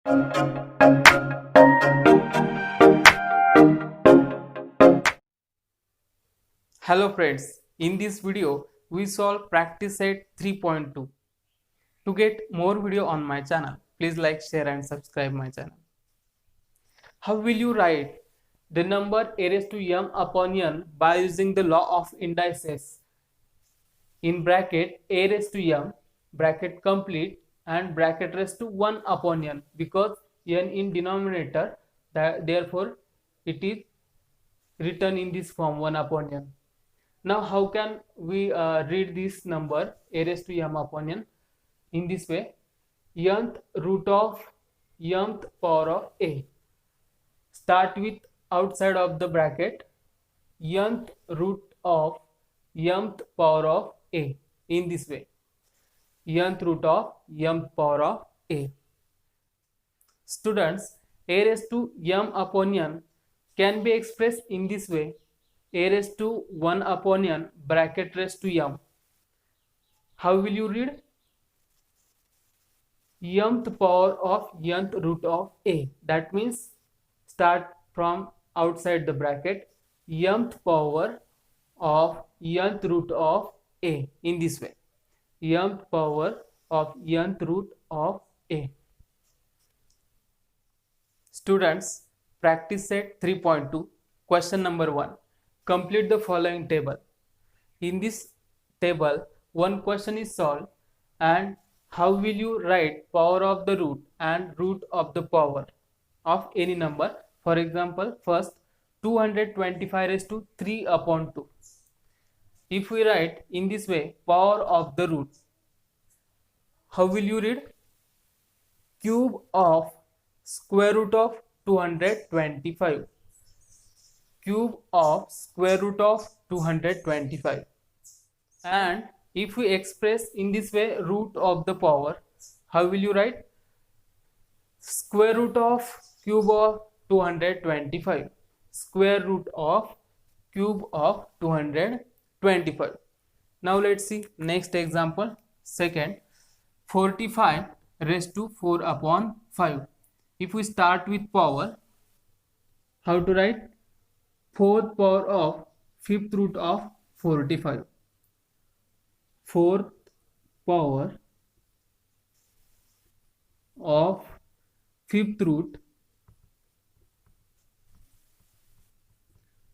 Hello friends, in this video we solve practice set 3.2. To get more video on my channel, please like, share and subscribe my channel. How will you write the number a raised to m upon n by using the law of indices? In bracket a raised to m, bracket complete and bracket raised to 1 upon n, because n in denominator, therefore it is written in this form 1 upon n. Now how can we read this number a raised to m upon n? In this way, nth root of mth power of a. Start with outside of the bracket, nth root of mth power of a. In this way, nth root of mth power of a. Students, a raised to m upon n can be expressed in this way: a raised to 1 upon n bracket raised to m. How will you read? Mth power of nth root of a. That means start from outside the bracket, mth power of nth root of a. In this way, mth power of nth root of a. Students, practice set 3.2, question number 1. Complete the following table. In this table, one question is solved, and how will you write power of the root and root of the power of any number? For example, first 225 raised to 3 upon 2. If we write in this way, power of the root, how will you read? Cube of square root of 225. Cube of square root of 225. And if we express in this way root of the power, how will you write? Square root of cube of 225. Square root of cube of 225. Now let's see next example. Second, 45 raised to 4 upon 5. If we start with power, how to write? Fourth power of fifth root of 45. Fourth power of fifth root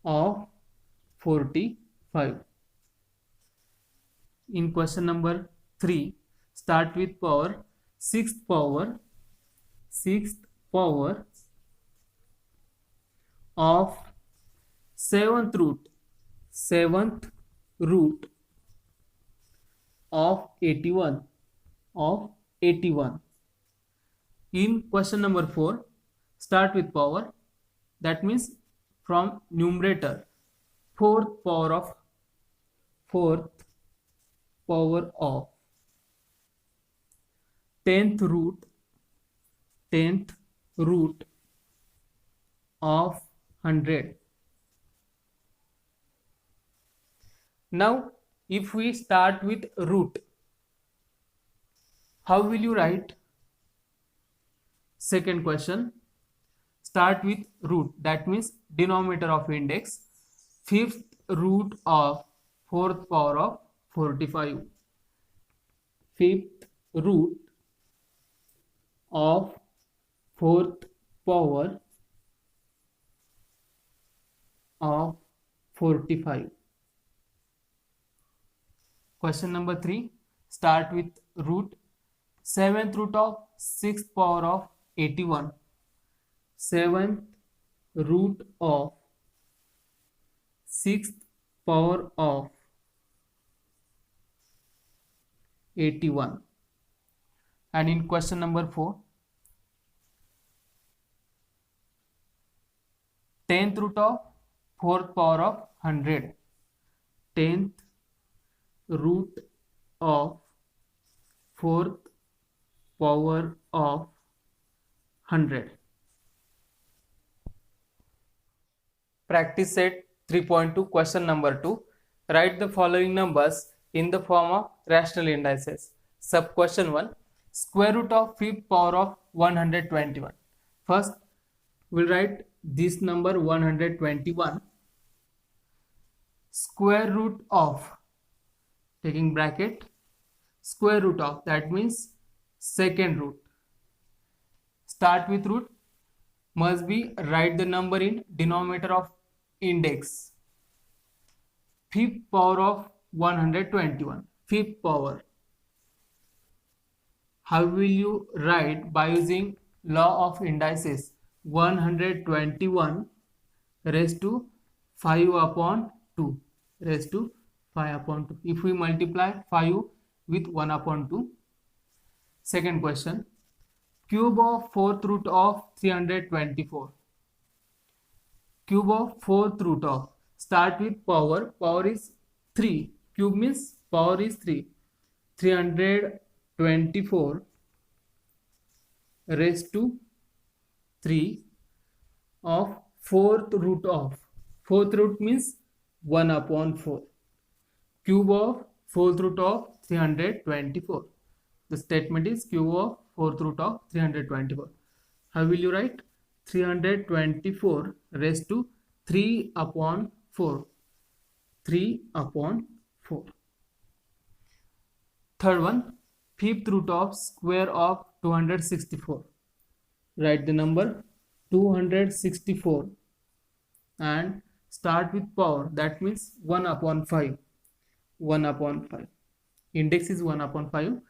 of 45. In question number 3, start with power, sixth power of seventh root of 81. In question number 4, start with power, that means from numerator, fourth power of 10th root of 100. Now if we start with root, how will you write? Second question, start with root, that means denominator of index, fifth root of fourth power of 45. Fifth root of fourth power of 45. Question number 3, start with root, seventh root of sixth power of 81. Seventh root of sixth power of 81. And in question number 4, 10th root of fourth power of 100. 10th root of fourth power of 100. Practice set 3.2, question number 2. Write the following numbers in the form of rational indices. Sub question 1. square root of fifth power of 121. First, we'll write this number 121, square root of, taking bracket, square root of, that means second root. Start with root, must be write the number in denominator of index. Fifth power of 121, fifth power. How will you write? By using law of indices. 121 raised to 5 upon 2, raised to 5 upon 2. If we multiply 5 with 1 upon 2. Second question, cube of fourth root of 324. Cube of fourth root of, start with power, power is 3, cube means power is 3, 324 raised to 3 of fourth root of, fourth root means 1 upon 4, cube of fourth root of 324. The statement is cube of fourth root of 324. How will you write? 324 raised to 3 upon 4, 3 upon 4. Third one, fifth root of square of 264. Write the number 264 and start with power, that means 1 upon 5, 1 upon 5. Index is 1 upon 5.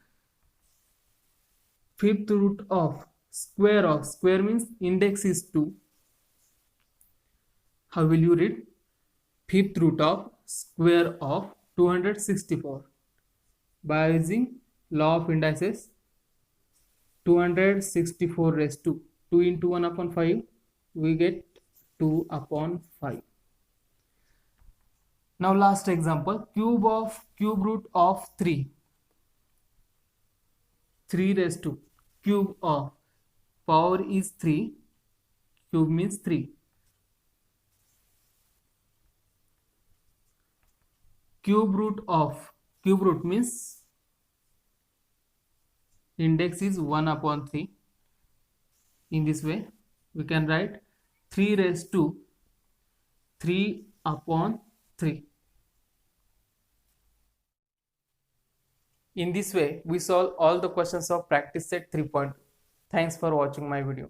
Fifth root of, square means index is 2. How will you read? Fifth root of square of 264. By using law of indices, 264 raised to 2 into 1 upon 5, we get 2 upon 5. Now last example, cube root of 3. 3 raised to, cube of, power is 3, cube means 3. Cube root means index is 1 upon 3. In this way, we can write 3 raised to 3 upon 3. In this way, we solve all the questions of practice set 3.2. Thanks for watching my video.